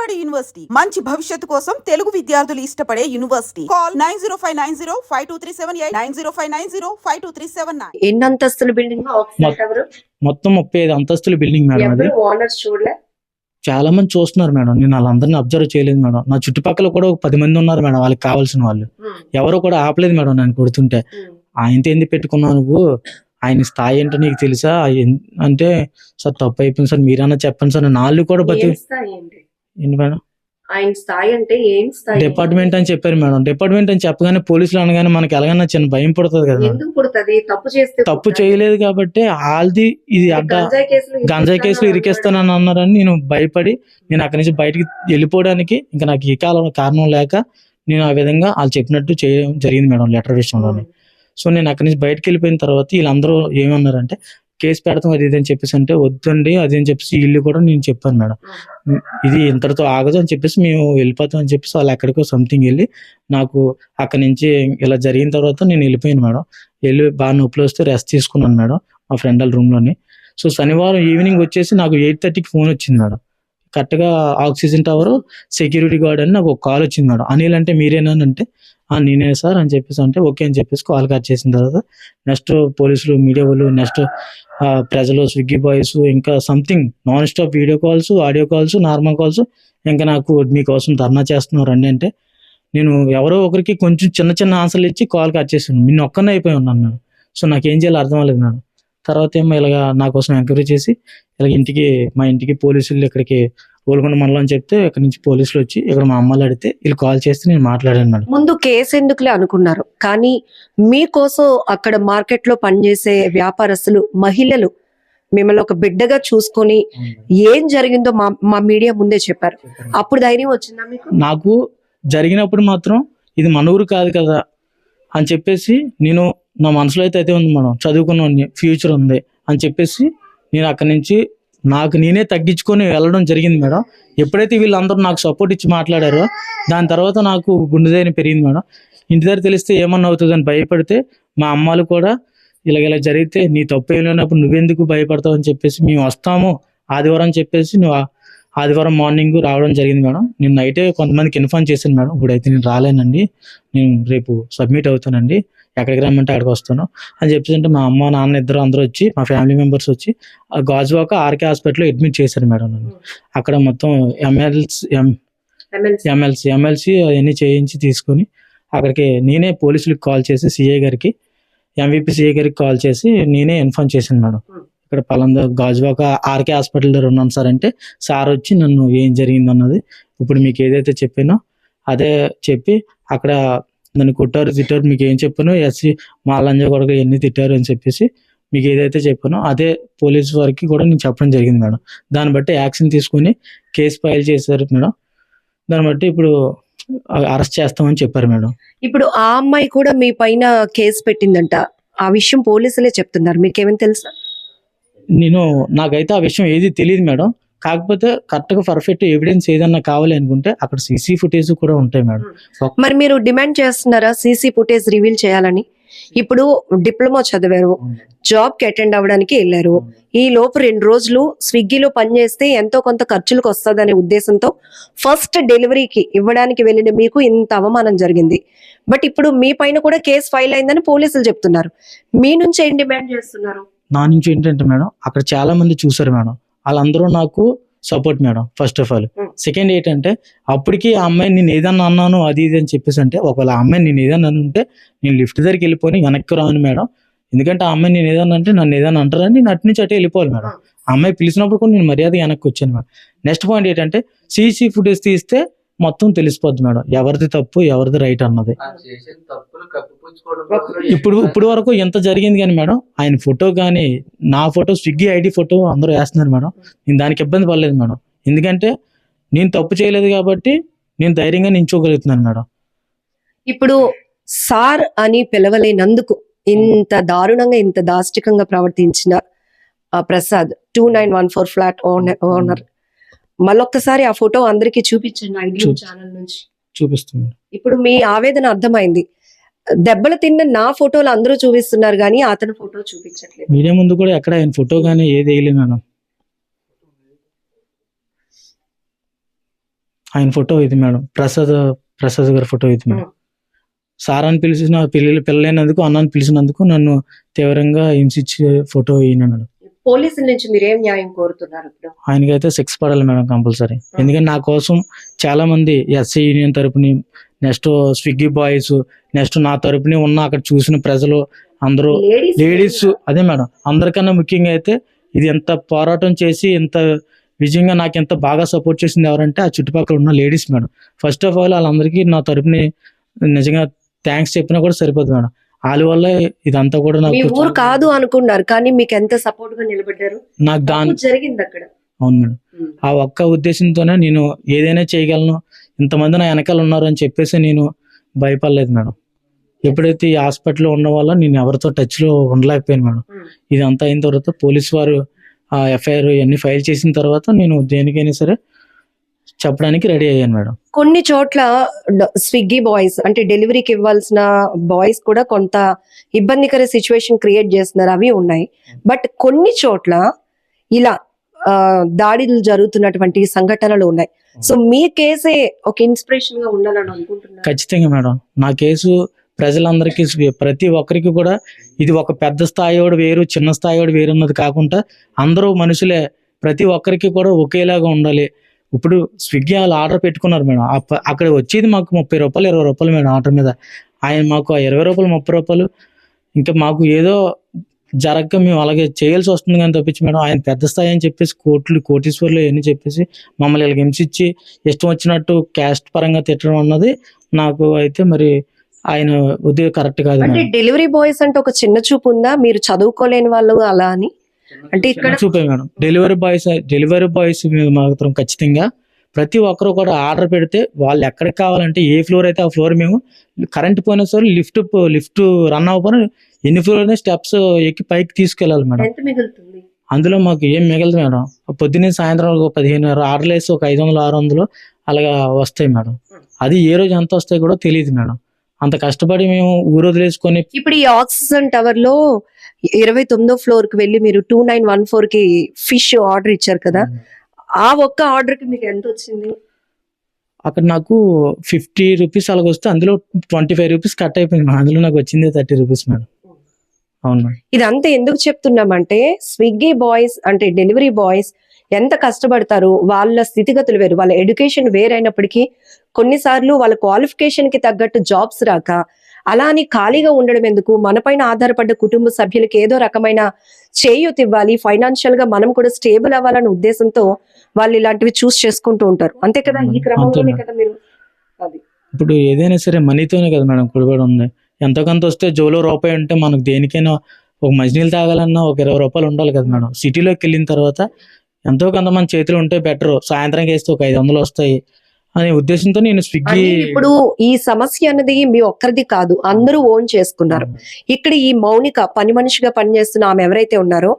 Vijayawada university మంచి భవిష్యత్తు కోసం తెలుగు విద్యార్థులు ఇష్టపడే యూనివర్సిటీ. కాల్ 9059052378 9059052379. ఎన్ని అంతస్తుల బిల్డింగ్? మొత్తం 35 అంతస్తుల బిల్డింగ్ మేడం. అది ఓనర్స్ చూడలే, చాలా మంది చూస్తున్నారు మేడం. నేను వాళ్ళందరినీ అబ్జర్వ్ చేయలేదు మేడం. నా చుట్టుపక్కల కూడా ఒక 10 మంది ఉన్నారు మేడం, వాళ్ళకి కావాల్సిన వాళ్ళు. ఎవరు కూడా ఆపలేదు మేడం నన్ను కొడుతుంటే. ఆయనతో ఎందుకు పెట్టుకున్నావు నువ్వు, ఆయన స్థాయి ఏంటో నీకు తెలుసా అంటే, సార్ తప్పు అయిపోయింది సార్, మీరన్నా చెప్పండి సార్. నాళ్ళు కూడా ఏంటి మేడం, ఆయన స్థాయి అంటే ఏం స్థాయి? డిపార్ట్మెంట్ అని చెప్పారు మేడం. డిపార్ట్మెంట్ అని చెప్పగానే పోలీసులు అనగానే మనకి ఎలాగైనా చిన్న భయం పడుతుంది కదా. ఎందుకు పుడుతుంది? తప్పు చేస్తే తప్పు చేయలేదు కాబట్టి వాళ్ళది ఇది అడ్డ గంజాయి కేసులు ఇరికేస్తానని అన్నారని నేను భయపడి నేను అక్కడి నుంచి బయటికి వెళ్ళిపోవడానికి ఇంకా నాకు ఈ కారణం లేక నేను ఆ విధంగా వాళ్ళు చెప్పినట్టు చేయడం జరిగింది మేడం లెటర్ విషయంలోనే. సో నేను అక్కడి నుంచి బయటకు వెళ్ళిపోయిన తర్వాత వీళ్ళందరూ ఏమన్నారంటే కేసు పెడతాం అది ఇది అని చెప్పేసి అంటే, వద్దండి అది అని చెప్పేసి ఇల్లు కూడా నేను చెప్పాను మేడం, ఇది ఇంతటితో ఆగదు అని చెప్పేసి మేము వెళ్ళిపోతాం అని చెప్పేసి వాళ్ళు ఎక్కడికో సంథింగ్ వెళ్ళి నాకు అక్కడి నుంచి ఇలా జరిగిన తర్వాత నేను వెళ్ళిపోయాను మేడం. వెళ్ళి బాగా నొప్పులు వస్తే రెస్ట్ తీసుకున్నాను మేడం మా ఫ్రెండ్ వాళ్ళ రూమ్లోని. సో శనివారం ఈవినింగ్ వచ్చేసి నాకు 8:30కి ఫోన్ వచ్చింది మేడం. కరెక్ట్గా ఆక్సిజన్ టవర్ సెక్యూరిటీ గార్డ్ అని నాకు ఒక కాల్ వచ్చింది మేడం. అనిల్ అంటే మీరేనా అంటే, నేనే సార్ అని చెప్పేసి అంటే ఓకే అని చెప్పేసి కాల్ కట్ చేసిన తర్వాత నెక్స్ట్ పోలీసులు, మీడియా వాళ్ళు, నెక్స్ట్ ప్రజలు, స్విగ్గీ బాయ్స్, ఇంకా something non stop video calls, audio calls, normal calls. ఇంకా నాకు మీకోసం ధర్నా చేస్తున్నారు అండి అంటే, నేను ఎవరో ఒకరికి కొంచెం చిన్న చిన్న ఆన్సర్లు ఇచ్చి కాల్ కట్ చేసాను. నిన్న ఒక్కనే అయిపోయి ఉన్నాను మేడం. సో నాకేం చేయాలో అర్థం అవ్వలేదు మేడం. తర్వాత ఏమో ఇలాగా నా కోసం ఎంక్వైరీ చేసి ఇలా మా ఇంటికి పోలీసులు ఇక్కడికి గోల్కొండ మండలం అని చెప్తే ఇక్కడ నుంచి పోలీసులు వచ్చి ఇక్కడ మా అమ్మలు అడిగితే వీళ్ళు కాల్ చేస్తే నేను మాట్లాడాను మేడం. ముందు కేసు ఎందుకులే అనుకున్నారు, కానీ మీకోసం అక్కడ మార్కెట్ లో పనిచేసే వ్యాపారస్తులు, మహిళలు మిమ్మల్ని ఒక బిడ్డగా చూసుకొని ఏం జరిగిందో మా మీడియా ముందే చెప్పారు. అప్పుడు ధైర్యం వచ్చిందా మీకు? నాకు జరిగినప్పుడు మాత్రం ఇది మన ఊరు కాదు కదా అని చెప్పేసి నేను నా మనసులో అయితే ఉంది మేడం, చదువుకున్న ఫ్యూచర్ ఉంది అని చెప్పేసి నేను అక్కడి నుంచి నాకు నేనే తగ్గించుకొని వెళ్ళడం జరిగింది మేడం. ఎప్పుడైతే వీళ్ళందరూ నాకు సపోర్ట్ ఇచ్చి మాట్లాడారో దాని తర్వాత నాకు గుండె ధైర్యం పెరిగింది మేడం. ఇంటి దగ్గర తెలిస్తే ఏమన్నా అవుతుందని భయపడితే మా అమ్మాలు కూడా ఇలా జరిగితే నీ తప్పు ఏం లేనప్పుడు నువ్వెందుకు భయపడతావు అని చెప్పేసి మేము వస్తాము ఆదివారం చెప్పేసి నువ్వు ఆదివారం మార్నింగ్ రావడం జరిగింది మేడం. నేను నైటే కొంతమందికి ఇన్ఫార్మ్ చేశాను మేడం, ఇప్పుడైతే నేను రాలేనండి, నేను రేపు సబ్మిట్ అవుతానండి, ఎక్కడికి రమ్మంటే అక్కడికి వస్తాను అని చెప్పేసి అంటే మా అమ్మ నాన్న ఇద్దరు అందరూ వచ్చి మా ఫ్యామిలీ మెంబర్స్ వచ్చి గాజువాక ఆర్కే హాస్పిటల్లో అడ్మిట్ చేశారు మేడం నన్ను. అక్కడ మొత్తం ఎమ్మెల్సీ అవన్నీ చేయించి తీసుకొని అక్కడికి నేనే పోలీసులకు కాల్ చేసి సిఐ గారికి, ఎంవిపి సిఐ గారికి కాల్ చేసి నేనే ఇన్ఫార్మ్ చేశాను మేడం. ఇక్కడ పలానా గాజువాక ఆర్కే హాస్పిటల్ దగ్గర ఉన్నాను సార్ అంటే, సార్ వచ్చి నన్ను ఏం జరిగింది అన్నది ఇప్పుడు మీకు ఏదైతే చెప్పానో అదే చెప్పి అక్కడ నన్ను కొట్టారు, తిట్టారు, మీకు ఏం చెప్పానో ఎస్సీ మా లంజ కొడుకు ఎన్ని తిట్టారు అని చెప్పేసి మీకు ఏదైతే చెప్పానో అదే పోలీసు వారికి కూడా నేను చెప్పడం జరిగింది మేడం. దాన్ని బట్టి యాక్షన్ తీసుకుని కేసు ఫైల్ చేశారు మేడం. దాన్ని బట్టి ఇప్పుడు అరెస్ట్ చేస్తామని చెప్పారు మేడం. ఇప్పుడు ఆ అమ్మాయి కూడా మీ పైన కేసు పెట్టిందంట, ఆ విషయం పోలీసులే చెప్తున్నారు, మీకేమైనా తెలుసా? నాకైతే ఆ విషయం ఏది తెలియదు మేడం. కాకపోతే కరెక్ట్గా పర్ఫెక్ట్ ఎవిడెన్స్ ఏదన్నా కావాలి అనుకుంటే అక్కడ సీసీ ఫుటేజ్ కూడా ఉంటాయి మేడం. మరి మీరు డిమాండ్ చేస్తున్నారా సీసీ ఫుటేజ్ రివీల్ చేయాలని? ఇప్పుడు డిప్లొమా చదివారు, జాబ్ కి అటెండ్ అవ్వడానికి వెళ్ళారు, ఈ లోపు 2 రోజులు స్విగ్గీలో పనిచేస్తే ఎంతో కొంత ఖర్చులకు వస్తుందనే ఉద్దేశంతో ఫస్ట్ డెలివరీకి ఇవ్వడానికి వెళ్ళిన మీకు ఇంత అవమానం జరిగింది. బట్ ఇప్పుడు మీ పైన కూడా కేసు ఫైల్ అయిందని పోలీసులు చెప్తున్నారు. మీ నుంచి ఏం డిమాండ్ చేస్తున్నారు? నా నుంచి ఏంటంటే మేడం, అక్కడ చాలా మంది చూసారు మేడం, వాళ్ళందరూ నాకు support madam first of all. Second ఏంటంటే అప్పటికి ఆ అమ్మాయి నేను ఏదన్నా అన్నాను అది ఇది అని చెప్పేసి అంటే, ఒకవేళ ఆ అమ్మాయి నేను ఏదన్నా ఉంటే నేను లిఫ్ట్ దగ్గరికి వెళ్ళిపోయి వెనక్కి రాను మేడం. ఎందుకంటే ఆ అమ్మాయి నేను ఏదన్నా అంటే నన్ను ఏదన్నా అంటారని నేను అటు నుంచి అటే వెళ్ళిపోవాలి మేడం. ఆ అమ్మాయి పిలిచినప్పుడు కూడా నేను మర్యాద వెనక్కి వచ్చాను మేడం. నెక్స్ట్ పాయింట్ ఏంటంటే సీసీ ఫుటేజ్ తీస్తే మొత్తం తెలిసిపోద్ది మేడం ఎవరిది తప్పు ఎవరిది రైట్ అన్నది. ఇప్పుడు వరకు ఎంత జరిగింది కానీ మేడం, ఆయన ఫోటో కానీ నా ఫోటో, స్విగ్గీ ఐడి ఫోటో అందరూ వేస్తున్నారు మేడం. నేను దానికి ఇబ్బంది పడలేదు మేడం, ఎందుకంటే నేను తప్పు చేయలేదు కాబట్టి నేను ధైర్యంగా నించోగలుగుతున్నాను మేడం. ఇప్పుడు సార్ అని పిలవలేనందుకు ఇంత దారుణంగా ఇంత దాష్టికంగా ప్రవర్తించిన ప్రసాద్ 2914 ఫ్లాట్ ఓనర్ మళ్ళొక్కసారి ఆ ఫోటో అందరికి చూపించండి ఐడియా ఛానల్ నుంచి. చూపిస్తుంది. ఇప్పుడు మీ ఆవేదన అర్థమైంది. దెబ్బలు తిన్న నా ఫోటోలు అందరూ చూపిస్తున్నారు కానీ అతని ఫోటో చూపించట్లేదు. మీడియా ముందు కూడా ఎక్కడ ఆయన ఫోటో కానీ ఏది వేయలేదు మేడం. ఆయన ఫోటో ఇది మేడం, ప్రసాద్ గారి ఫోటో ఇది మేడం. సార్ అని పిలిచిన పిల్లలైనందుకు, అన్నాన్ని పిలిచినందుకు నన్ను తీవ్రంగా హింసించే ఫోటో ఈయన మేడం. పోలీసుల నుంచి మీరేం న్యాయం కోరుతున్నారు ఇప్పుడు? ఆయనకైతే శిక్ష పడాలి మేడం కంపల్సరీ. ఎందుకంటే నా కోసం చాలా మంది ఎస్సీ యూనియన్ తరపుని, నెక్స్ట్ స్విగ్గీ బాయ్స్, నెక్స్ట్ నా తరపుని ఉన్న అక్కడ చూసిన ప్రజలు అందరూ, లేడీస్, అదే మేడం అందరికన్నా ముఖ్యంగా అయితే ఇది ఎంత పోరాటం చేసి ఇంత విజయంగా నాకు ఎంత బాగా సపోర్ట్ చేసింది ఎవరంటే ఆ చుట్టుపక్కల ఉన్న ladies madam. First of all వాళ్ళందరికీ నా తరపుని నిజంగా థ్యాంక్స్ చెప్పినా కూడా సరిపోదు మేడం. వాళ్ళ వల్ల ఇదంతా కూడా మీ నాకు ఊరు కాదు అనుకున్నారు కానీ మీకు ఎంత సపోర్ట్ గా నిలబడ్డారు. నాకు దాని జరిగింది అక్కడ. అవును మేడం. ఆ ఒక్క ఉద్దేశంతోనే నేను ఏదైనా చేయగలను, ఇంతమంది నా వెనకాల ఉన్నారు అని చెప్పేసి నేను భయపడలేదు మేడం. ఎప్పుడైతే ఈ హాస్పిటల్లో ఉన్న వల్ల నేను ఎవరితో టచ్ లో ఉండలేకపోయాను మేడం. ఇదంతా అయిన తర్వాత పోలీసు వారు ఆ ఎఫ్ఐఆర్ ఇవన్నీ ఫైల్ చేసిన తర్వాత నేను దేనికైనా సరే చెప్పడానికి రెడీ అయ్యాను మేడం. కొన్ని చోట్ల స్విగ్గీ బాయ్స్ అంటే డెలివరీకి ఇవ్వాల్సిన బాయ్స్ కూడా కొంత ఇబ్బందికర సిచ్యువేషన్ క్రియేట్ చేస్తున్నారు, అవి ఉన్నాయి. బట్ కొన్ని చోట్ల ఇలా దాడులు జరుగుతున్నటువంటి సంఘటనలు ఉన్నాయి. సో మీ కేసే ఒక ఇన్స్పిరేషన్ గా ఉండాలని అనుకుంటున్నారు? ఖచ్చితంగా మేడం. నా కేసు ప్రజలందరికీ, ప్రతి ఒక్కరికి కూడా ఇది ఒక పెద్ద స్థాయివాడు వేరు, చిన్న స్థాయివాడు వేరు అన్నది కాకుండా అందరూ మనుషులే, ప్రతి ఒక్కరికి కూడా ఒకేలాగా ఉండాలి. ఇప్పుడు స్విగ్గీ వాళ్ళు ఆర్డర్ పెట్టుకున్నారు మేడం. అక్కడ వచ్చేది మాకు 30 రూపాయలు 20 రూపాయలు మేడం ఆర్డర్ మీద. ఆయన మాకు 20 రూపాయలు 30 రూపాయలు ఇంకా మాకు ఏదో జరగక మేము అలాగే చేయాల్సి వస్తుంది కానీ తప్పించి మేడం ఆయన పెద్ద స్థాయి అని చెప్పేసి కోటీశ్వర్లు ఇవన్నీ చెప్పేసి మమ్మల్ని ఇలా హింసించి ఇష్టం వచ్చినట్టు క్యాస్ట్ పరంగా తిట్టడం అన్నది నాకు అయితే మరి ఆయన ఉద్యోగం కరెక్ట్ కాదు. అంటే డెలివరీ బాయ్స్ అంటే ఒక చిన్న చూపు ఉందా, మీరు చదువుకోలేని వాళ్ళు అలా అని? అంటే ఇక్కడ చూపే మేడం డెలివరీ బాయ్స్ మీద మాత్రం ఖచ్చితంగా ప్రతి ఒక్కరు కూడా ఆర్డర్ పెడితే వాళ్ళు ఎక్కడికి కావాలంటే ఏ ఫ్లోర్ అయితే ఆ ఫ్లోర్ మేము కరెంట్ పోయిన సరే లిఫ్ట్ రన్ అవ్వకపోయినా ఎన్ని ఫ్లోర్ అయినా స్టెప్స్ ఎక్కి పైకి తీసుకెళ్ళాలి మేడం. ఎంత మిగులుతుంది అందులో మాకు ఏం మిగలదు మేడం. పొద్దున్నే సాయంత్రం 15 ఆర్డర్లు వేసి ఒక 500 600 అలాగా వస్తాయి మేడం. అది ఏ రోజు ఎంత వస్తాయి కూడా తెలియదు మేడం. అంత కష్టపడి మేము ఊరు వదిలేసుకొని ఇప్పుడు ఈ ఆక్సిజన్ టవర్ లో 29వ ఫ్లోర్ కి వెళ్ళి మీరు 2914 కి ఫిష్ ఆర్డర్ ఇచ్చారు కదా, ఆ ఒక్క ఆర్డర్ కి మీకు ఎంత వచ్చింది? అక్కడ నాకు 50 రూపీస్ అలాగ వస్తే అందులో 25 రూపీస్ కట్ అయిపోయింది మేడం. అందులో నాకు వచ్చింది 30 రూపీస్ మేడం. అవును మేడం. ఇదంతా ఎందుకు చెప్తున్నామంటే స్విగ్గీ బాయ్స్ అంటే డెలివరీ బాయ్స్ ఎంత కష్టపడతారు, వాళ్ళ స్థితిగతులు వేరు, వాళ్ళ ఎడ్యుకేషన్ వేరైనప్పటికీ కొన్నిసార్లు వాళ్ళ క్వాలిఫికేషన్ కి తగ్గట్టు జాబ్స్ రాక అలా అని ఖాళీగా ఉండడం ఎందుకు, మనపైన ఆధారపడ్డ కుటుంబ సభ్యులకి ఏదో రకమైన చేయూత ఇవ్వాలి, ఫైనాన్షియల్ గా మనం కూడా స్టేబుల్ అవ్వాలనే ఉద్దేశంతో వాళ్ళు ఇలాంటివి చూస్ చేసుకుంటూ ఉంటారు. అంతే కదా, ఈ క్రమంలోనే కదా మీరు అది. ఇప్పుడు ఏదైనా సరే మనీతోనే కదా మేడం కుడిపడి ఉంది. ఎంతో కొంత వస్తే జోలో రూపాయి ఉంటే మనకు దేనికైనా ఒక మంచినీళ్ళు తాగాలన్నా ఒక 20 రూపాయలు ఉండాలి కదా మేడం. సిటీలోకి వెళ్ళిన తర్వాత ఎంతో కొంత మన చేతిలో ఉంటే బెటర్, సాయంత్రం వేస్తే ఒక 500 వస్తాయి అనే ఉద్దేశంతో నేను స్విగ్గీ. ఇప్పుడు ఈ సమస్య అన్నది మీ ఒక్కరిది కాదు, అందరూ ఓన్ చేసుకున్నారు. ఇక్కడ ఈ మౌనిక పని మనిషిగా పనిచేస్తున్న ఆమె ఎవరైతే ఉన్నారో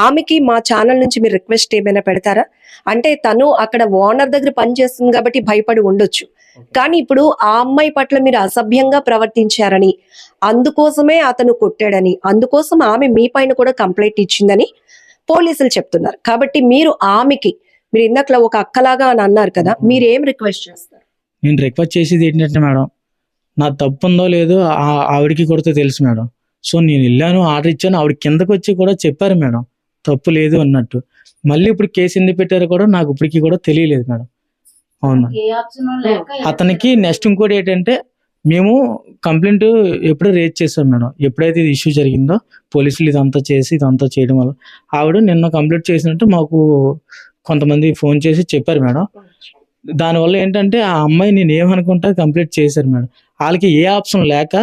ఆమెకి మా ఛానల్ నుంచి మీరు రిక్వెస్ట్ ఏమైనా పెడతారా? అంటే తను అక్కడ ఓనర్ దగ్గర పనిచేస్తుంది కాబట్టి భయపడి ఉండొచ్చు, కానీ ఇప్పుడు ఆ అమ్మాయి పట్ల మీరు అసభ్యంగా ప్రవర్తించారని, అందుకోసమే అతను కొట్టాడని, అందుకోసం ఆమె మీ పైన కూడా కంప్లైంట్ ఇచ్చిందని పోలీసులు చెప్తున్నారు. కాబట్టి మీరు ఆమెకి, మీరు ఇందాక ఒక అక్కలాగా అని అన్నారు కదా, మీరు ఏం రిక్వెస్ట్ చేస్తారు? నేను రిక్వెస్ట్ చేసేది ఏంటంటే మేడం, నా తప్పు ఉందో లేదో ఆవిడకి కూడా తెలుసు మేడం. సో నేను వెళ్ళాను, ఆర్డర్ ఇచ్చాను, ఆవిడ కిందకు వచ్చి కూడా చెప్పారు మేడం తప్పు లేదు అన్నట్టు. మళ్ళీ ఇప్పుడు కేసు ఎందుకు పెట్టారో కూడా నాకు ఇప్పటికీ కూడా తెలియలేదు మేడం. అవును. అతనికి నెక్స్ట్ ఇంకోటి ఏంటంటే మేము కంప్లైంట్ ఎప్పుడో రేజ్ చేసాం మేడం. ఎప్పుడైతే ఇది ఇష్యూ జరిగిందో పోలీసులు ఇదంతా చేయడం వల్ల ఆవిడ నిన్న కంప్లైంట్ చేసినట్టు మాకు కొంతమంది ఫోన్ చేసి చెప్పారు మేడం. దానివల్ల ఏంటంటే ఆ అమ్మాయి నేను ఏమనుకుంటా కంప్లీట్ చేశారు మేడం. వాళ్ళకి ఏ ఆప్షన్ లేక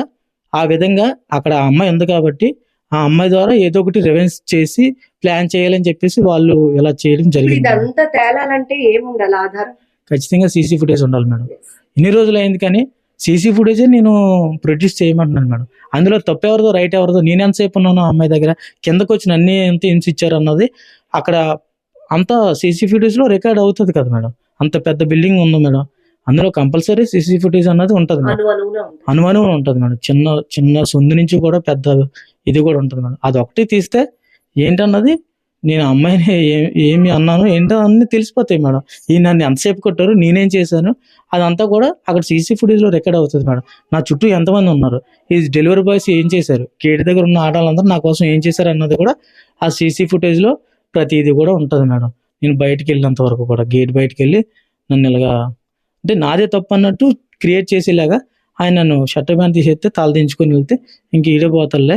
ఆ విధంగా అక్కడ ఆ అమ్మాయి ఉంది కాబట్టి ఆ అమ్మాయి ద్వారా ఏదో ఒకటి రివెంజ్ చేసి ప్లాన్ చేయాలని చెప్పేసి వాళ్ళు ఇలా చేయడం జరిగింది. ఇదంతా తేలాలంటే ఏముండాలి ఆధారం? ఖచ్చితంగా సీసీ ఫుటేజ్ ఉండాలి మేడం. ఇన్ని రోజులు అయింది కానీ సీసీ ఫుటేజే నేను ప్రొడ్యూస్ చేయమంటున్నాను మేడం. అందులో తప్పు ఎవరిదో రైట్ ఎవరిదో, నేను ఎంతసేపు ఉన్నాను ఆ అమ్మాయి దగ్గర, కిందకు వచ్చిన అన్ని ఎంత హింసించారు అన్నది అక్కడ అంతా సీసీ ఫుటేజ్ లో రికార్డ్ అవుతుంది కదా మేడం. అంత పెద్ద బిల్డింగ్ ఉంది మేడం, అందులో కంపల్సరీ సీసీ ఫుటేజ్ అన్నది ఉంటుంది మేడం. అనుమానం ఉంటుంది మేడం. చిన్న సొందు నుంచి కూడా పెద్ద ఇది కూడా ఉంటుంది మేడం. అది ఒకటి తీస్తే ఏంటన్నది నేను ఆ అమ్మాయిని ఏమి అన్నాను ఏంటో అన్ని తెలిసిపోతాయి మేడం. ఈ నన్ను ఎంతసేపు కొట్టారు, నేనేం చేశాను, అదంతా కూడా అక్కడ సీసీ ఫుటేజ్లో రికార్డ్ అవుతుంది మేడం. నా చుట్టూ ఎంతమంది ఉన్నారు, ఈ డెలివరీ బాయ్స్ ఏం చేశారు, గేట్ దగ్గర ఉన్న ఆడవాళ్ళందరూ నా కోసం ఏం చేశారు అన్నది కూడా ఆ సీసీ ఫుటేజ్లో ప్రతిదీ కూడా ఉంటుంది మేడం. నేను బయటికి వెళ్ళినంత వరకు కూడా గేట్ బయటికి వెళ్ళి నన్ను ఇలాగా అంటే నాదే తప్పు అన్నట్టు క్రియేట్ చేసేలాగా ఆయన నన్ను షర్ట్ ప్యాంట్ తీసేస్తే తల దించుకొని వెళ్తే ఇంక ఈడపోతలే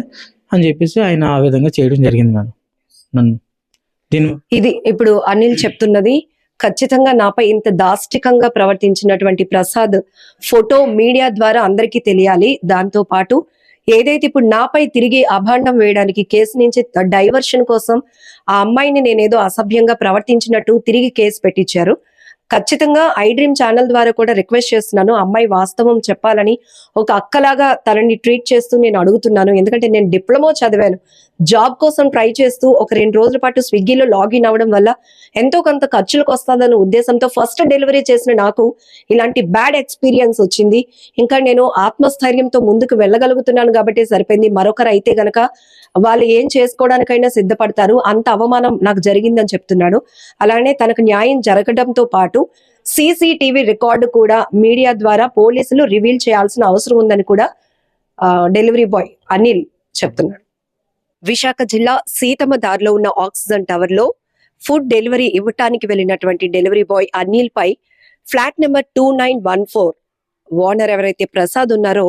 అని చెప్పేసి ఆయన ఆ విధంగా చేయడం జరిగింది మేడం. నన్ను ఇది ఇప్పుడు అనిల్ చెప్తున్నది. ఖచ్చితంగా నాపై ఇంత దాష్టికంగా ప్రవర్తించినటువంటి ప్రసాద్ ఫోటో మీడియా ద్వారా అందరికీ తెలియాలి. దాంతో పాటు ఏదైతే ఇప్పుడు నాపై తిరిగి అభాండం వేయడానికి కేసు నుంచి డైవర్షన్ కోసం ఆ అమ్మాయిని నేనేదో అసభ్యంగా ప్రవర్తించినట్టు తిరిగి కేసు పెట్టించారు. ఖచ్చితంగా ఐ డ్రీమ్ ఛానల్ ద్వారా కూడా రిక్వెస్ట్ చేస్తున్నాను, అమ్మాయి వాస్తవం చెప్పాలని ఒక అక్కలాగా తనని ట్రీట్ చేస్తూ నేను అడుగుతున్నాను. ఎందుకంటే నేను డిప్లొమా చదివాను, జాబ్ కోసం ట్రై చేస్తూ ఒక 2 రోజుల పాటు స్విగ్గీలో లాగిన్ అవ్వడం వల్ల ఎంతో కొంత ఖర్చులకు వస్తుందన్న ఉద్దేశంతో ఫస్ట్ డెలివరీ చేసిన నాకు ఇలాంటి బ్యాడ్ ఎక్స్పీరియన్స్ వచ్చింది. ఇంకా నేను ఆత్మస్థైర్యంతో ముందుకు వెళ్ళగలుగుతున్నాను కాబట్టి సరిపోయింది. మరొకరు అయితే గనక వాళ్ళు ఏం చేసుకోవడానికైనా సిద్ధపడతారు. అంత అవమానం నాకు జరిగిందని చెప్తున్నాడు. అలానే తనకు న్యాయం జరగడంతో పాటు సీసీటీవీ రికార్డు కూడా మీడియా ద్వారా పోలీసులు రివీల్ చేయాల్సిన అవసరం ఉందని కూడా డెలివరీ బాయ్ అనిల్ చెప్తున్నాడు. విశాఖ జిల్లా సీతమ్మ దారిలో ఉన్న ఆక్సిజన్ టవర్ లో ఫుడ్ డెలివరీ ఇవ్వటానికి వెళ్ళినటువంటి డెలివరీ బాయ్ అనిల్ పై ఫ్లాట్ నెంబర్ 2914 ఓనర్ ఎవరైతే ప్రసాద్ ఉన్నారో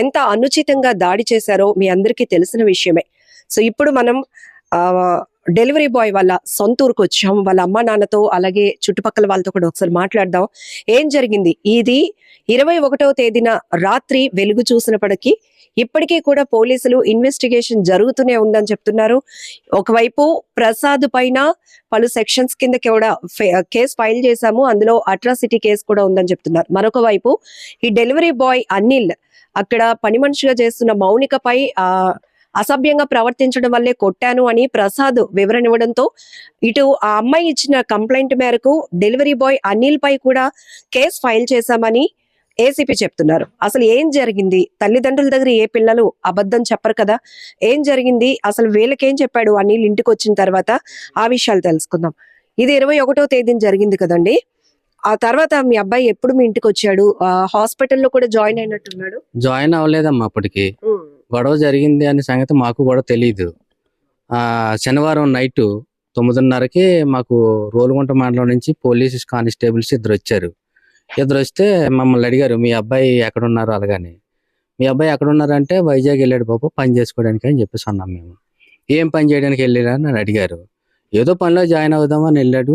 ఎంత అనుచితంగా దాడి చేశారో మీ అందరికీ తెలిసిన విషయమే. సో ఇప్పుడు మనం డెలివరీ బాయ్ వాళ్ళ సొంత ఊరికి వచ్చాం. వాళ్ళ అమ్మా నాన్నతో అలాగే చుట్టుపక్కల వాళ్ళతో కూడా ఒకసారి మాట్లాడదాం. ఏం జరిగింది? ఇది 21వ తేదీన రాత్రి వెలుగు చూసినప్పటికీ ఇప్పటికీ కూడా పోలీసులు ఇన్వెస్టిగేషన్ జరుగుతూనే ఉందని చెప్తున్నారు. ఒకవైపు ప్రసాద్ పైన పలు సెక్షన్స్ కింద కూడా కేసు ఫైల్ చేశాము, అందులో అట్రాసిటీ కేసు కూడా ఉందని చెప్తున్నారు. మరొక వైపు ఈ డెలివరీ బాయ్ అనిల్ అక్కడ పని మనిషిగా చేస్తున్న మౌనికపై అసభ్యంగా ప్రవర్తించడం వల్లే కొట్టాను అని ప్రసాద్ వివరణ ఇవ్వడంతో ఇటు ఆ అమ్మాయి ఇచ్చిన కంప్లైంట్ మేరకు డెలివరీ బాయ్ అనిల్ పై కూడా కేసు ఫైల్ చేశామని ఏసీపీ చెప్తున్నారు. అసలు ఏం జరిగింది? తల్లిదండ్రుల దగ్గర ఏ పిల్లలు అబద్ధం చెప్పరు కదా, ఏం జరిగింది? అసలు వీళ్ళకేం చెప్పాడు అనిల్ ఇంటికి వచ్చిన తర్వాత? ఆ విషయాలు తెలుసుకుందాం. ఇది 21వ తేదీన జరిగింది కదండి. ఆ తర్వాత మీ అబ్బాయి ఎప్పుడు మీ ఇంటికి వచ్చాడు? హాస్పిటల్లో కూడా జాయిన్ అయినట్టున్నాడు. జాయిన్ అవ్వలేదమ్మా. అప్పటికి గొడవ జరిగింది అనే సంగతి మాకు కూడా తెలియదు. శనివారం నైట్ 9:30కి మాకు రోలుగుంట మండలం నుంచి పోలీస్ కానిస్టేబుల్స్ ఇద్దరు వచ్చారు. ఇద్దరు వస్తే మమ్మల్ని అడిగారు, మీ అబ్బాయి ఎక్కడున్నారు? అలాగని మీ అబ్బాయి ఎక్కడున్నారంటే వైజాగ్ వెళ్ళాడు బాబు పని చేసుకోవడానికి అని చెప్పేసి అన్నాం. మేము ఏం పని చేయడానికి వెళ్ళారని నన్ను అడిగారు. ఏదో పనిలో జాయిన్ అవుదామని వెళ్ళాడు.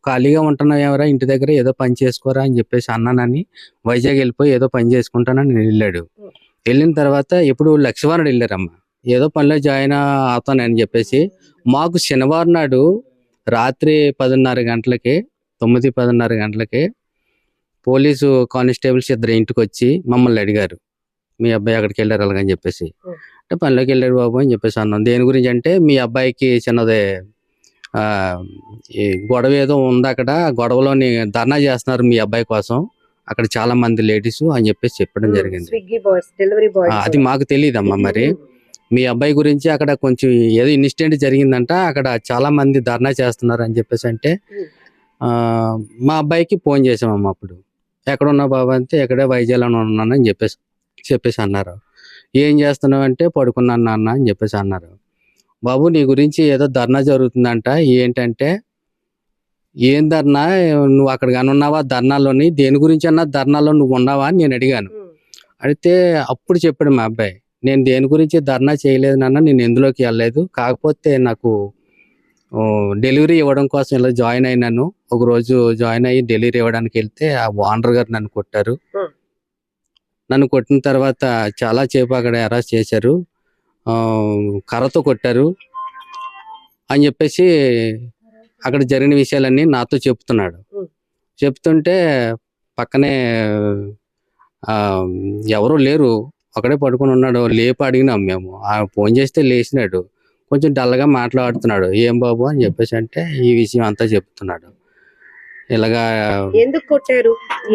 ఖాళీగా ఉంటున్నావు ఎవరా ఇంటి దగ్గర, ఏదో పని చేసుకోరా అని చెప్పేసి అన్నానని వైజాగ్ వెళ్ళిపోయి ఏదో పని చేసుకుంటానని వెళ్ళాడు. వెళ్ళిన తర్వాత ఎప్పుడు లక్షవారం వెళ్ళారమ్మా, ఏదో పనిలో జాయిన్ అవుతానని చెప్పేసి మాకు శనివారం నాడు రాత్రి 10:30 గంటలకి 9:10 గంటలకి పోలీసు కానిస్టేబుల్స్ ఇద్దరు ఇంటికి వచ్చి మమ్మల్ని అడిగారు, మీ అబ్బాయి అక్కడికి వెళ్ళారు అలాగని చెప్పేసి. అంటే పనిలోకి వెళ్ళాడు బాబు అని చెప్పేసి అన్నాం. దేని గురించి అంటే మీ అబ్బాయికి చిన్నదే ఈ గొడవ ఏదో ఉంది, అక్కడ గొడవలోని ధర్నా చేస్తున్నారు మీ అబ్బాయి కోసం, అక్కడ చాలా మంది లేడీస్ అని చెప్పేసి చెప్పడం జరిగింది. అది మాకు తెలియదమ్మా. మరి మీ అబ్బాయి గురించి అక్కడ కొంచెం ఏదో ఇన్సిడెంట్ జరిగిందంట, అక్కడ చాలా మంది ధర్నా చేస్తున్నారు అని చెప్పేసి అంటే మా అబ్బాయికి ఫోన్ చేసామమ్మా. అప్పుడు ఎక్కడున్నా బాబు అంటే ఎక్కడే వైజాగ్లో ఉన్నానని చెప్పేసి అన్నారు. ఏం చేస్తున్నావు అంటే పడుకున్నాను నాన్న అని చెప్పేసి అన్నారు. బాబు నీ గురించి ఏదో ధర్నా జరుగుతుందంట, ఏంటంటే ఏం ధర్నా, నువ్వు అక్కడ కానీ ఉన్నావా ధర్నాలోని, దేని గురించి అన్నా ధర్నాలో నువ్వు ఉన్నావా అని నేను అడిగాను. అడిగితే అప్పుడు చెప్పాడు మా అబ్బాయి, నేను దేని గురించి ధర్నా చేయలేదు నాన్న, నేను ఎందులోకి వెళ్ళలేదు, కాకపోతే నాకు డెలివరీ ఇవ్వడం కోసం ఇలా జాయిన్ అయినాను. ఒక రోజు జాయిన్ అయ్యి డెలివరీ ఇవ్వడానికి వెళ్తే ఆ ఓనర్ గారు నన్ను కొట్టారు. నన్ను కొట్టిన తర్వాత చాలా సేపు అక్కడ అరెస్ట్ చేశారు, కర్రతో కొట్టారు అని చెప్పేసి అక్కడ జరిగిన విషయాలన్నీ నాతో చెప్తున్నాడు. చెప్తుంటే పక్కనే ఎవరు లేరు, ఒకడే పడుకొని ఉన్నాడు. లేపు అడిగినాం మేము, ఫోన్ చేస్తే లేచినాడు, కొంచెం డల్గా మాట్లాడుతున్నాడు. ఏం బాబు అని చెప్పేసి అంటే ఈ విషయం అంతా చెప్తున్నాడు. ఇలాగా ఎందుకు కొట్టారు,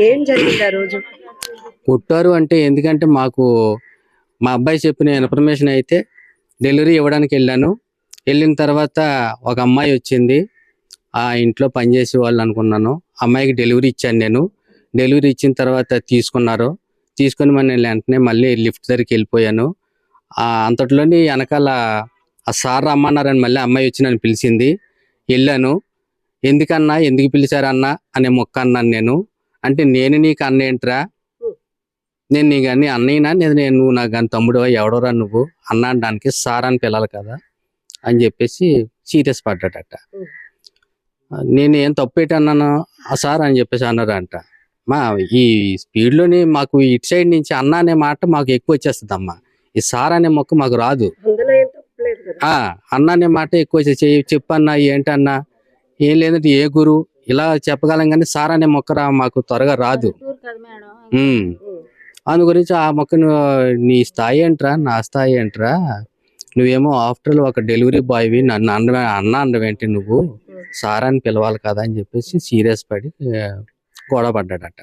ఏం జరిగింది ఆ రోజు? కొట్టారు అంటే ఎందుకంటే మాకు మా అబ్బాయి చెప్పిన ఇన్ఫర్మేషన్ అయితే డెలివరీ ఇవ్వడానికి వెళ్ళాను, వెళ్ళిన తర్వాత ఒక అమ్మాయి వచ్చింది, ఆ ఇంట్లో పనిచేసే వాళ్ళు అనుకున్నాను. అమ్మాయికి డెలివరీ ఇచ్చాను నేను. డెలివరీ ఇచ్చిన తర్వాత తీసుకొని నేను వెంటనే మళ్ళీ లిఫ్ట్ దగ్గరికి వెళ్ళిపోయాను. అంతట్లోని వెనకాల ఆ సార్ రమ్మన్నారని మళ్ళీ అమ్మాయి వచ్చి నన్ను పిలిచింది. వెళ్ళాను. ఎందుకన్నా, ఎందుకు పిలిచారన్నా అనే మొక్క అన్నాను నేను. అంటే నేను నీకు అన్న ఏంట్రా, నేను నీకు అన్ని అన్నయ్యనా, నువ్వు నాకు కానీ తమ్ముడు ఎవడోరా నువ్వు అన్న అనడానికి సార్ అని పిల్లలు కదా అని చెప్పేసి సీరియస్ పడ్డాడట. నేను ఏం తప్పు అన్నాను ఆ సార్ అని చెప్పేసి అన్నారంట. ఈ స్పీడ్లోని మాకు ఇటు సైడ్ నుంచి అన్న అనే మాట మాకు ఎక్కువ వచ్చేస్తుంది అమ్మా. ఈ సార్ అనే మొక్క మాకు రాదు. అన్న అనే మాట ఎక్కువ చెప్పన్నా ఏంటన్నా, ఏం లేదంటే ఏ గురు ఇలా చెప్పగలం కానీ సార్ అనే మొక్క మాకు త్వరగా రాదు. అందు గురించి ఆ మొక్కను నీ స్థాయి ఏంట్రా, నా స్థాయి ఏంట్రా, నువ్వేమో ఆఫ్టర్ ఒక డెలివరీ బాయ్వి, నన్ను అన్న అనవేంటి, నువ్వు సార్ అని పిలవాలి కదా అని చెప్పేసి సీరియస్ పడి గొడవ పడ్డాడట.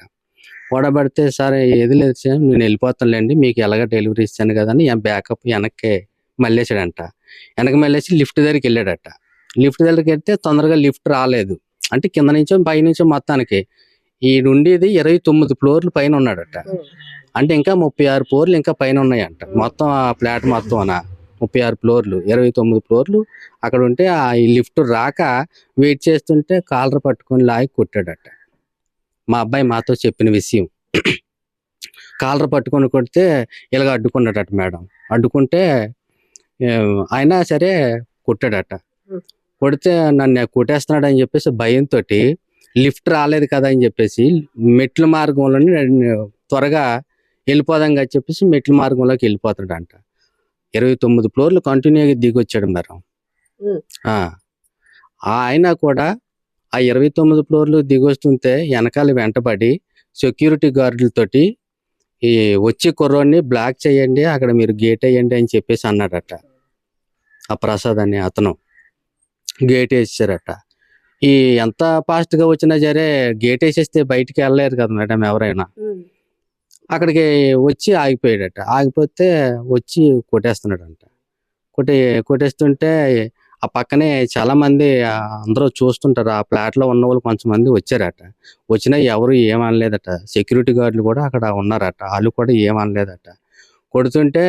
గొడవ పడితే సార్ ఏది లేదు సార్, నేను వెళ్ళిపోతానులేండి, మీకు ఎలాగ డెలివరీ ఇచ్చాను కదా అని బ్యాకప్ వెనక్కి మళ్ళేసాడంట. వెనక్కి మళ్ళేసి లిఫ్ట్ దగ్గరికి వెళ్ళాడట. లిఫ్ట్ దగ్గరికి వెళ్తే తొందరగా లిఫ్ట్ రాలేదు. అంటే కింద నుంచో పై నుంచో మొత్తానికి ఈడుండేది 29 ఫ్లోర్లు పైన ఉన్నాడట. అంటే ఇంకా 36 ఫ్లోర్లు ఇంకా పైన ఉన్నాయంట. మొత్తం ఆ ఫ్లాట్ మొత్తం 36 ఫ్లోర్లు, 29 ఫ్లోర్లు అక్కడ ఉంటే ఆ లిఫ్ట్ రాక వెయిట్ చేస్తుంటే కాలర్ పట్టుకొని లాగి కొట్టాడట. మా అబ్బాయి మాతో చెప్పిన విషయం. కాలర్ పట్టుకొని కొడితే ఇలాగ అడ్డుకున్నాడట మేడం. అడ్డుకుంటే అయినా సరే కొట్టాడట. కొడితే నన్ను కొట్టేస్తున్నాడు అని చెప్పేసి భయంతో లిఫ్ట్ రాలేదు కదా అని చెప్పేసి మెట్ల మార్గంలోని త్వరగా వెళ్ళిపోదాం అని చెప్పేసి మెట్ల మార్గంలోకి వెళ్ళిపోతాడంట. 29 ఫ్లోర్లు కంటిన్యూగా దిగొచ్చాడు మేడం. ఆయన కూడా ఆ 29 ఫ్లోర్లు దిగొస్తుంటే వెనకాల వెంటబడి సెక్యూరిటీ గార్డులతోటి ఈ వచ్చి కుర్రోడ్ని బ్లాక్ చేయండి, అక్కడ మీరు గేట్ వేయండి అని చెప్పేసి అన్నాడట. ఆ ప్రసాద్ అనే అతను గేట్ వేసారట. ఈ ఎంత ఫాస్ట్ గా వచ్చినా సరే గేట్ వేసేస్తే బయటికి వెళ్ళలేరు కదా మేడం ఎవరైనా. అక్కడికి వచ్చి ఆగిపోయాడట. ఆగిపోతే వచ్చి కొట్టేస్తున్నాడంట. కొట్టేస్తుంటే ఆ పక్కనే చాలా మంది అందరూ చూస్తుంటారు. ఆ ఫ్లాట్ లో ఉన్న వాళ్ళు కొంతమంది వచ్చారట. వచ్చినా ఎవరు ఏమనలేదట. సెక్యూరిటీ గార్డులు కూడా అక్కడ ఉన్నారట. వాళ్ళు కూడా ఏమనలేదట. కొడుతుంటే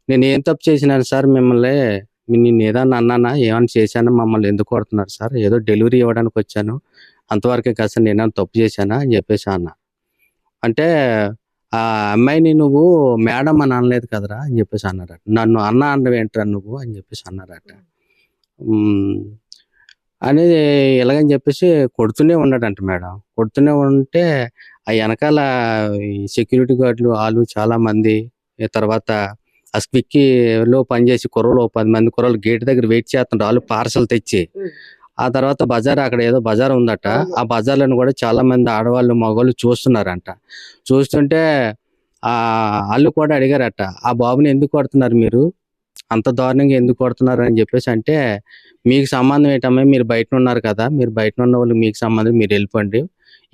నేను ఏం తప్పు చేసినాను సార్, మిమ్మల్ని నేను ఏదన్నా అన్నానా, ఏమన్నా చేశానా, మమ్మల్ని ఎందుకు కొడుతున్నారు సార్, ఏదో డెలివరీ ఇవ్వడానికి వచ్చాను అంతవరకే కదా సార్, నేనేమన్నా తప్పు చేశానా అని చెప్పేసి అన్న. అంటే ఆ అమ్మాయిని నువ్వు మేడం అని అనలేదు కదరా అని చెప్పేసి అన్నారట. నన్ను అన్న అన్నవేంట్రా నువ్వు అని చెప్పేసి అన్నారట. అనేది ఎలాగని చెప్పేసి కొడుతూనే ఉన్నాడంట మేడం. కొడుతూనే ఉంటే ఆ వెనకాల సెక్యూరిటీ గార్డులు వాళ్ళు చాలా మంది, తర్వాత ఆ స్విగ్గీలో పనిచేసి కుర్రలు 10 మంది కుర్రలు గేట్ దగ్గర వెయిట్ చేస్తున్నారు. వాళ్ళు పార్సల్ తెచ్చి ఆ తర్వాత బజార్, అక్కడ ఏదో బజార్ ఉందట. ఆ బజార్లను కూడా చాలా మంది ఆడవాళ్ళు మగవాళ్ళు చూస్తున్నారంట. చూస్తుంటే వాళ్ళు కూడా అడిగారట, ఆ బాబుని ఎందుకు కొడుతున్నారు మీరు, అంత దారుణంగా ఎందుకు కొడుతున్నారు అని చెప్పేసి. అంటే మీకు సంబంధం ఏంటమ్మా, మీరు బయట ఉన్నారు కదా, మీరు బయట ఉన్న వాళ్ళు మీకు సంబంధం, మీరు వెళ్ళిపోండి,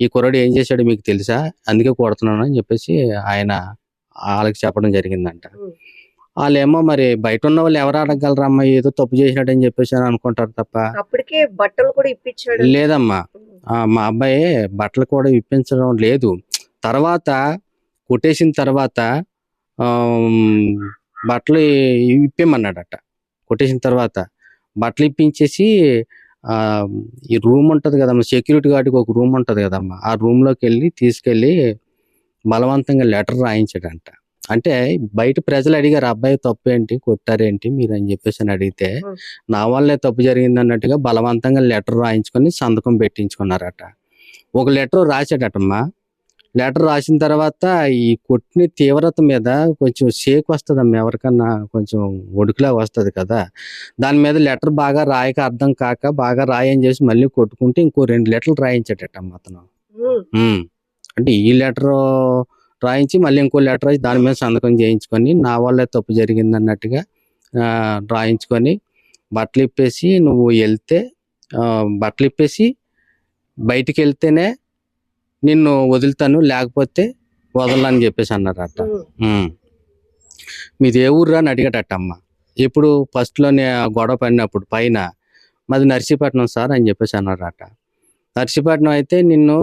ఈ కుర్రాడు ఏం చేశాడు మీకు తెలుసా, అందుకే కొడుతున్నాను అని చెప్పేసి ఆయన వాళ్ళకి చెప్పడం జరిగిందంట. వాళ్ళేమో మరి బయట ఉన్న వాళ్ళు ఎవరు అడగలరమ్మా, ఏదో తప్పు చేసినట్టు అని చెప్పేసి అని అనుకుంటారు తప్ప. అప్పటికే బట్టలు కూడా ఇప్పించాడు. లేదమ్మా, మా అబ్బాయి బట్టలు కూడా ఇప్పించడం లేదు. తర్వాత కొట్టేసిన తర్వాత బట్టలు ఇప్పేమన్నాడట. కొట్టేసిన తర్వాత బట్టలు ఇప్పించేసి ఈ రూమ్ ఉంటది కదమ్మా, సెక్యూరిటీ గార్డుకి ఒక రూమ్ ఉంటది కదమ్మా, ఆ రూమ్ లోకి తీసుకెళ్లి బలవంతంగా లెటర్ రాయించాడంట. అంటే బయట ప్రజలు అడిగారు, అబ్బాయి తప్పు ఏంటి, కొట్టారేంటి మీరు అని చెప్పేసి అని అడిగితే, నా వల్లే తప్పు జరిగింది అన్నట్టుగా బలవంతంగా లెటర్ రాయించుకొని సంతకం పెట్టించుకున్నారట. ఒక లెటర్ రాశాడటమ్మా. లెటర్ రాసిన తర్వాత ఈ కొట్టిన తీవ్రత మీద కొంచెం షేక్ వస్తుందమ్మా, ఎవరికన్నా కొంచెం ఒడుకులా వస్తుంది కదా, దాని మీద లెటర్ బాగా రాయక అర్థం కాక బాగా రాయని చేసి మళ్ళీ కొట్టుకుంటే ఇంకో 2 లెటర్లు రాయించాడటమ్మా అతను. అంటే ఈ లెటర్ రాయించి మళ్ళీ ఇంకో లెటర్ రాసి దాని మీద సంతకం చేయించుకొని నా వల్లే తప్పు జరిగింది అన్నట్టుగా రాయించుకొని బట్టలు ఇప్పేసి, నువ్వు వెళ్తే బట్టలు ఇప్పేసి బయటికి వెళ్తేనే నిన్ను వదులుతాను, లేకపోతే వదలని చెప్పేసి అన్నారట. మీది ఏ ఊర్రా అని అడిగాడట అమ్మ. ఇప్పుడు ఫస్ట్ లోనే ఆ గొడవ పడినప్పుడు పైన మాది నర్సీపట్నం సార్ అని చెప్పేసి అన్నారట. నర్సీపట్నం అయితే నిన్ను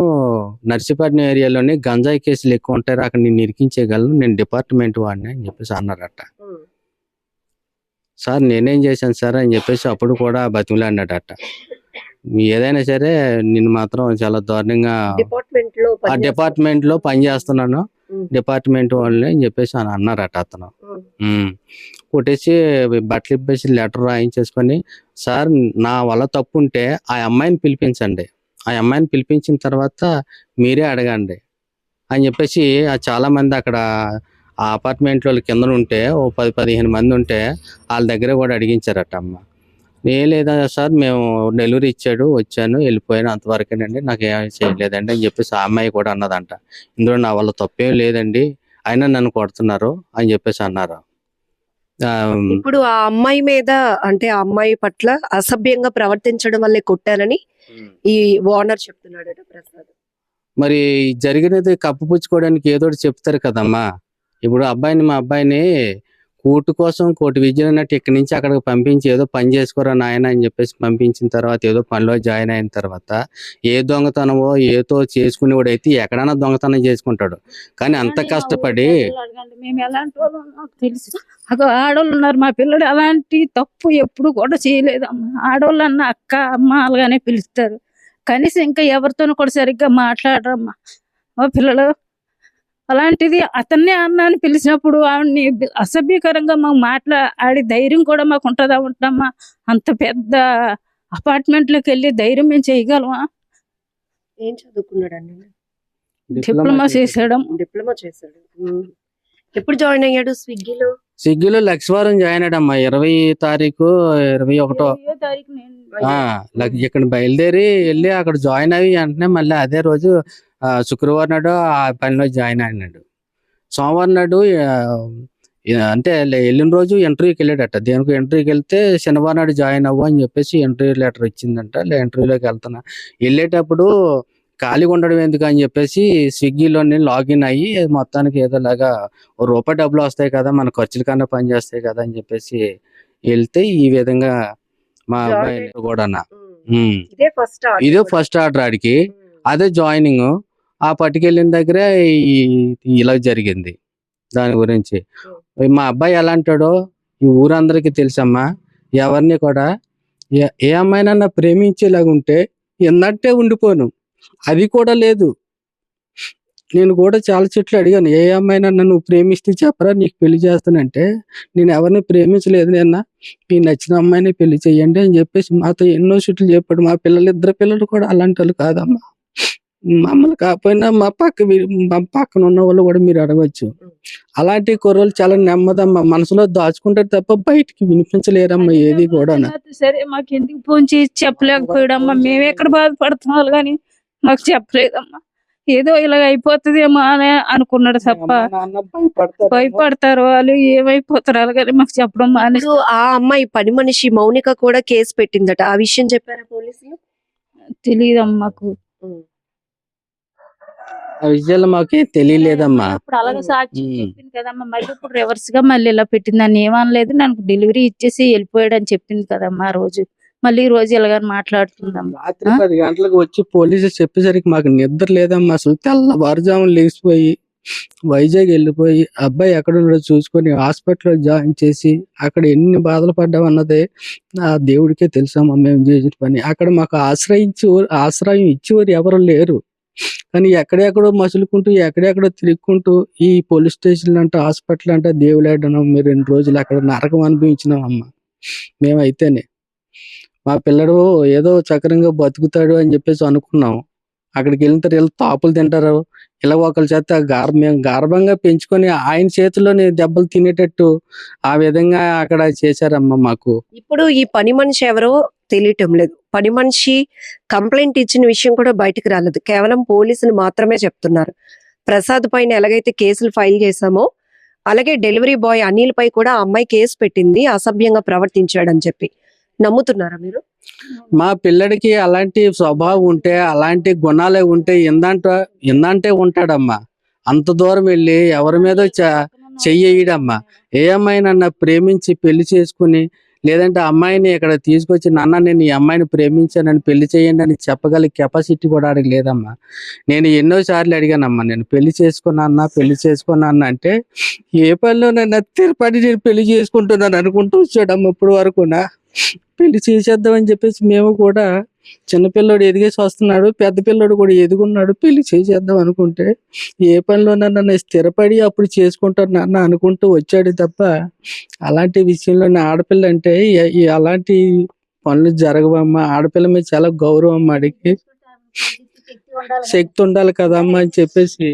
నర్సీపట్నం ఏరియాలోనే గంజాయి కేసులు ఎక్కువ ఉంటారు, అక్కడ నిన్ను ఇరికించేయగలను, నేను డిపార్ట్మెంట్ వాడిని అని చెప్పేసి అన్నారట. సార్ నేనేం చేశాను సార్ అని చెప్పేసి అప్పుడు కూడా బతిమలాడినాడట. ఏదైనా సరే నిన్ను మాత్రం చాలా దారుణంగా ఆ డిపార్ట్మెంట్ లో పని చేస్తున్నాను, డిపార్ట్మెంట్ వాళ్ళని అని చెప్పేసి అన్నారట అతను. కొట్టేసి బట్టలు ఇప్పేసి లెటర్ రాయించేసుకొని, సార్ నా వల్ల తప్పు ఉంటే ఆ అమ్మాయిని పిలిపించండి, ఆ అమ్మాయిని పిలిపించిన తర్వాత మీరే అడగండి అని చెప్పేసి చాలా మంది అక్కడ ఆ అపార్ట్మెంట్ వాళ్ళు కింద ఉంటే ఓ 10-15 మంది ఉంటే వాళ్ళ దగ్గర కూడా అడిగించారట అమ్మ. లేదా సార్ మేము డెలివరీ ఇచ్చాడు, వచ్చాను, వెళ్ళిపోయాను, అంతవరకేనండి, నాకు ఏం చేయలేదండి అని చెప్పేసి ఆ అమ్మాయి కూడా అన్నదంట. ఇందులో నా వల్ల తప్పేం లేదండి, అయినా నన్ను కొడుతున్నారు అని చెప్పేసి అన్నారు. ఇప్పుడు ఆ అమ్మాయి మీద అంటే ఆ అమ్మాయి పట్ల అసభ్యంగా ప్రవర్తించడం వల్లే కొట్టానని ఈ ఓనర్ చెప్తున్నాడట ప్రసాద్. మరి జరిగినది కప్పుపుచ్చుకోవడానికి ఏదో ఒకటి చెప్తారు కదమ్మా. ఇప్పుడు మా అబ్బాయిని కోర్టు కోసం కోర్టు విద్యలు అన్నట్టు ఇక్కడి నుంచి అక్కడికి పంపించి ఏదో పని చేసుకోరా నాయన అని చెప్పేసి పంపించిన తర్వాత ఏదో పనిలో జాయిన్ అయిన తర్వాత ఏ దొంగతనమో ఏదో చేసుకునేవాడు అయితే ఎక్కడైనా దొంగతనం చేసుకుంటాడు. కానీ అంత కష్టపడి మేము ఎలాంటి వాళ్ళు నాకు తెలుసు. అక్కడ ఆడవాళ్ళు ఉన్నారు, మా పిల్లడు అలాంటి తప్పు ఎప్పుడు కూడా చేయలేదమ్మా. ఆడవాళ్ళు అన్న అక్క అమ్మ అలాగానే పిలుస్తారు, కనీసం ఇంకా ఎవరితోనూ కూడా సరిగ్గా మాట్లాడరమ్మా. మా పిల్లలు అలాంటిది అతన్నే అన్న అని పిలిచినప్పుడు ఆవిడ్ని అసభ్యకరంగా మాకు మాట్లాడి ధైర్యం కూడా మాకు ఉంటుందా? ఉంటామా? అంత పెద్ద అపార్ట్మెంట్లోకి వెళ్ళి ధైర్యం మేము చేయగలమా? ఏం చదువుకున్నాడండి? డిప్లొమా చేసాడు. ఎప్పుడు జాయిన్ అయ్యాడు స్విగ్గీలో? స్విగ్గీలో లక్షవారం జాయిన్ అయ్యాడమ్మా. 20 తారీఖు 21 ఇక్కడ బయలుదేరి వెళ్ళి అక్కడ జాయిన్ అయ్యి వెంటనే మళ్ళీ అదే రోజు శుక్రవారం నాడు ఆ పనిలో జాయిన్ అయినాడు. సోమవారం నాడు అంటే వెళ్ళిన రోజు ఇంటర్వ్యూకి వెళ్ళాడట. దేనికి ఇంటర్వ్యూకి వెళ్తే శనివారం నాడు జాయిన్ అవ్వు అని చెప్పేసి ఇంటర్వ్యూ లెటర్ ఇచ్చిందంట. ఇంటర్వ్యూలోకి వెళ్తున్నా, వెళ్ళేటప్పుడు ఖాళీగా ఉండడం ఎందుకు అని చెప్పేసి స్విగ్గీలోనే లాగిన్ అయ్యి మొత్తానికి ఏదోలాగా ₹1 డబ్బులు వస్తాయి కదా, మన ఖర్చుల కన్నా పని చేస్తాయి కదా అని చెప్పేసి వెళ్తే ఈ విధంగా మా అబ్బాయి కూడా ఇదే ఫస్ట్ ఆర్డర్ ఆడికి, అదే జాయినింగ్. ఆ పట్టుకెళ్ళిన దగ్గరే ఇలా జరిగింది. దాని గురించి మా అబ్బాయి ఎలా అంటాడో ఈ ఊరందరికీ తెలుసమ్మా. ఎవరిని కూడా ఏ అమ్మాయినన్నా ప్రేమించేలాగుంటే ఎందంటే ఉండిపోను, అది కూడా లేదు. నేను కూడా చాలా చెట్లు అడిగాను, ఏ అమ్మాయినన్నా నువ్వు ప్రేమిస్తే చెప్పరా నీకు పెళ్లి చేస్తానంటే, నేను ఎవరిని ప్రేమించలేదు, నిన్న మీకు నచ్చిన అమ్మాయిని పెళ్లి చెయ్యండి అని చెప్పేసి మాతో ఎన్నో చెట్లు చెప్పాడు. మా ఇద్దరు పిల్లలు కూడా అలాంటి వాళ్ళు కాదమ్మా. మమ్మల్ని కాకపోయినా మా పక్కన ఉన్న వాళ్ళు కూడా మీరు అడగచ్చు. అలాంటి కుర్రలు చాలా నెమ్మదమ్మా, మనసులో దాచుకుంటారు తప్ప బయటికి వినిపించలేరమ్మా ఏది కూడా. సరే మాకు ఎందుకు ఫోన్ చేసి చెప్పలేకపోయాడమ్మా, మేము ఎక్కడ బాధపడుతున్నాం కానీ మాకు చెప్పలేదమ్మా. ఏదో ఇలాగ అయిపోతుందేమో అని అనుకున్నాడు తప్ప భయపడతారు వాళ్ళు, ఏమైపోతారు అలాగని మాకు చెప్పడం మానేసి. ఆ అమ్మాయి పని మనిషి మౌనిక కూడా కేసు పెట్టిందట, ఆ విషయం చెప్పారా పోలీసులు? తెలియదమ్మా మాకు. ఆ విషయాలు మాకేం తెలియలేదమ్మా. ఇప్పుడు అలాగే సాక్షి చెప్పింది కదమ్మా, మళ్ళీ ఇప్పుడు రివర్స్ గా మళ్ళీ ఇలా పెట్టింది. నన్ను ఏమనలేదు, నాకు డెలివరీ ఇచ్చేసి వెళ్ళిపోయాడు అని చెప్పింది కదమ్మా. ఆ రోజు మళ్ళీ ఈ రోజు ఇలాగ మాట్లాడుతుందమ్మా. రాత్రి 10 గంటలకు వచ్చి పోలీసులు చెప్పేసరికి మాకు నిద్ర లేదమ్మా. అసలు తెల్లవారుజామున లేచిపోయి వైజాగ్ వెళ్ళిపోయి అబ్బాయి ఎక్కడ ఉన్నాడో చూసుకొని హాస్పిటల్లో జాయిన్ చేసి అక్కడ ఎన్ని బాధలు పడ్డామన్నదే ఆ దేవుడికే తెలుసమ్మా. మేము చేసిన పని అక్కడ మాకు ఆశ్రయం ఇచ్చేవారు ఎవరు లేరు. కానీ ఎక్కడెక్కడో మసులుకుంటూ ఎక్కడెక్కడో తిరుగుకుంటూ ఈ పోలీస్ స్టేషన్ అంట, హాస్పిటల్ అంట, దేవులాడడం మేము 2 రోజులు అక్కడ నరకం అనుభవించినాం అమ్మ. మేమైతేనే మా పిల్లడు ఏదో చక్రంగా బతుకుతాడు అని చెప్పేసి అనుకున్నాం. అక్కడికి వెళ్ళిన తర్వాత వీళ్ళు తాపులు తింటారు, ఇలా ఒకరి చేత మేము గర్భంగా పెంచుకొని ఆయన చేతిలోని దెబ్బలు తినేటట్టు ఆ విధంగా అక్కడ చేశారమ్మా మాకు. ఇప్పుడు ఈ పని మనిషి ఎవరో తెలియటం లేదు. పని మనిషి కంప్లైంట్ ఇచ్చిన విషయం కూడా బయటకు రాలేదు, కేవలం పోలీసులు మాత్రమే చెప్తున్నారు. ప్రసాద్ పైన ఎలాగైతే కేసులు ఫైల్ చేశామో అలాగే డెలివరీ బాయ్ అనిల్ పై కూడా ఆ అమ్మాయి కేసు పెట్టింది అసభ్యంగా ప్రవర్తించాడని చెప్పి. నమ్ముతున్నారా మీరు? మా పిల్లడికి అలాంటి స్వభావం ఉంటే, అలాంటి గుణాలే ఉంటే ఎందంటే ఉంటాడమ్మా. అంత దూరం వెళ్ళి ఎవరి మీద చెయ్యడమ్మా. ఏ అమ్మాయినన్నా ప్రేమించి పెళ్లి చేసుకుని లేదంటే అమ్మాయిని ఇక్కడ తీసుకొచ్చి నాన్న నేను ఈ అమ్మాయిని ప్రేమించానని పెళ్లి చేయండి అని చెప్పగల కెపాసిటీ కూడా ఆడికి లేదమ్మా. నేను ఎన్నోసార్లు అడిగానమ్మా, నేను పెళ్లి చేసుకున్నా అంటే ఏ పనిలోనైనా తిరుపతి నేను పెళ్లి చేసుకుంటున్నాను అనుకుంటూ వచ్చాడమ్మా. ఇప్పుడు వరకునా పెళ్లి చేసేద్దామని చెప్పేసి మేము కూడా, చిన్నపిల్లడు ఎదిగేసి వస్తున్నాడు, పెద్ద పిల్లడు కూడా ఎదుగున్నాడు, పెళ్లి చేసేద్దాం అనుకుంటే ఏ పనిలోనన్నా స్థిరపడి అప్పుడు చేసుకుంటాను నాన్న అనుకుంటూ వచ్చాడు తప్ప అలాంటి విషయంలో ఆడపిల్ల అంటే అలాంటి పనులు జరగవమ్మా. ఆడపిల్ల మీద చాలా గౌరవం అమ్మ, అడిగి శక్తి ఉండాలి కదమ్మా అని చెప్పేసి